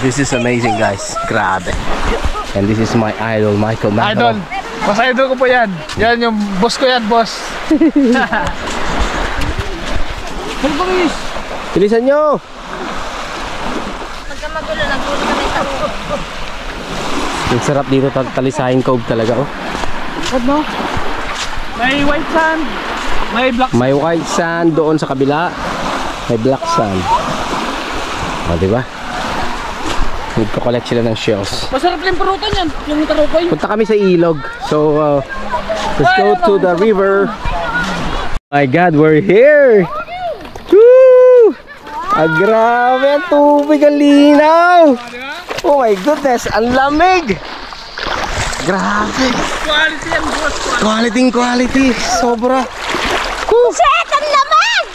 This is amazing, guys. Grabe. And this is my idol, Michael Magdalo. Idol. Mas idol ko po yan. Yan yung boss ko yan, boss. Bilisan nyo! Pagka magulo, nagpulo kami sa Ang sarap dito, Talisayan Cove talaga, oh. Ano? May white sand. May black sand. May white sand doon sa kabila. May black sand. O, diba? Nagko-collect sila ng shells. Masarap yung purutan yan. Yung tarukoy. Punta kami sa ilog. So, let's go to the river. My God, we're here! Woo! Grabe ang tubig, ang linaw! Oh my goodness, ang lamig! Grabe! Quality yan, boss. Quality! Sobra! Shit! Ang lamang!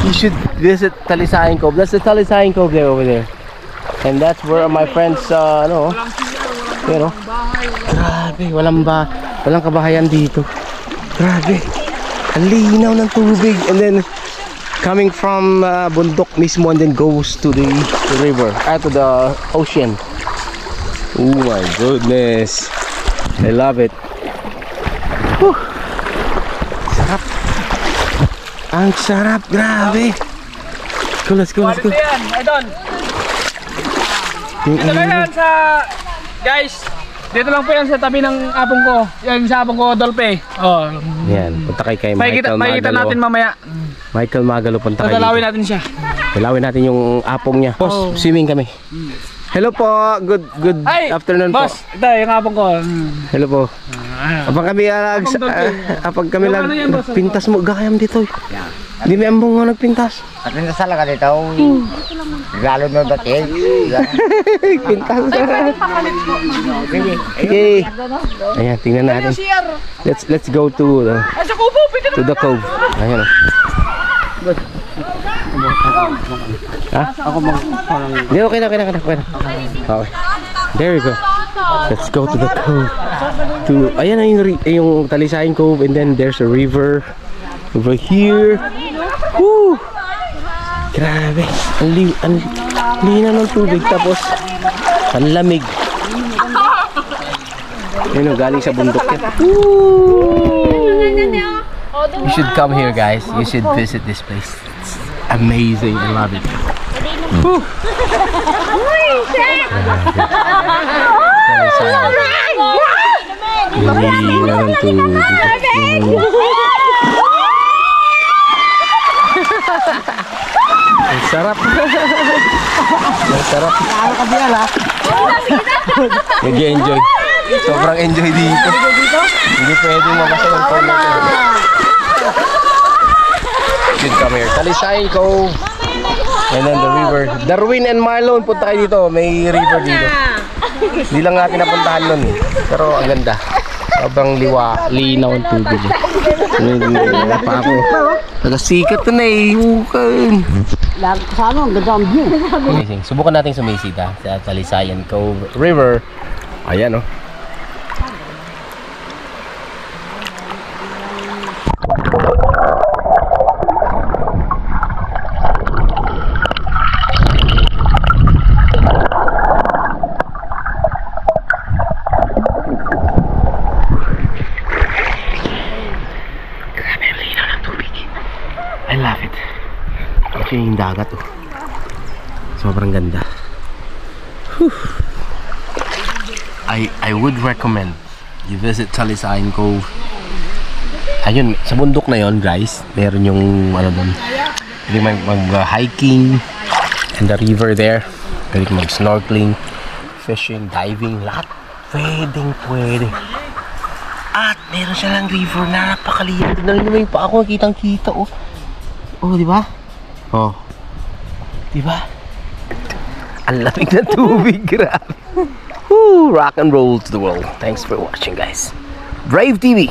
You should visit Talisayan Cove. That's the Talisayan Cove there over there. And that's where my friends, you know, grabe, walang kabahayan dito. Grabe, ang linaw ng tubig. And then, coming from bundok mismo and then goes to the river, to the ocean. Oh my goodness, I love it. Whew. Sarap. Ang sarap, grabe. Let's go. Quality yan, idol. Dito lang yan sa... Guys, dito lang po yan sa tabi ng apong ko. Yan sa apong ko, Dolpe. Oh. Yan, punta kay Michael Magalo. Makikita natin mamaya. Michael Magalo, punta kayo Dalawin dito. natin siya. Dalawin natin yung apong niya. Boss, swimming kami. Hello po, good afternoon boss, po. Ito yung apong ko. Hello po. Apang kami nagpintas mo, gayam dito. Di may ambong nga nagpintas. At minasal ka dito. Lalo na dati. Pintas. Okay. Ayan, tingnan natin. Let's go to the cove. Ayan. Ha? Hindi, okay na. Okay. There we go. Let's go to the cove. Ayan na yung Talisayan Cove, and then there's a river over here. Woo! Grabe, ang linaw ng tubig, tapos ang lamig. Yun o, galing sa bundok yan. You should come here, guys. You should visit this place. It's amazing, I love it. Linaw ng tubig. Ang sarap. Ang sarap. Nag-enjoy. Sobrang enjoy dito. Hindi pwede mabasa ng phone natin. Should come here. Talisayan Cove. And then the river. Darwin and Marlon, punta kayo dito. May river dito. Hindi lang natin napuntahan nun. Pero ang ganda. Sobrang linaw ang tubig. Pa ako. Nagasikat na eh. Amazing. Subukan natin sumisita sa Talisayan Cove River. Ayan, oh. I love it. Kasi yung dagat, oh. Sobrang ganda. Whew. I would recommend you visit Talisayan Cove. Ayun, sa bundok na yon, guys. Meron yung ano doon. Pwede mag-hiking and the river there. Pwede mag-snorkeling, fishing, diving, lahat. Pwede. At meron siya lang river na napakaliit. Tignan nyo yung pa ako, kitang-kita, oh. Oh, di ba? Oh. Di ba? Ang lamig na tubig, grabe. Woo! Rock and roll to the world. Thanks for watching, guys. Brave TV.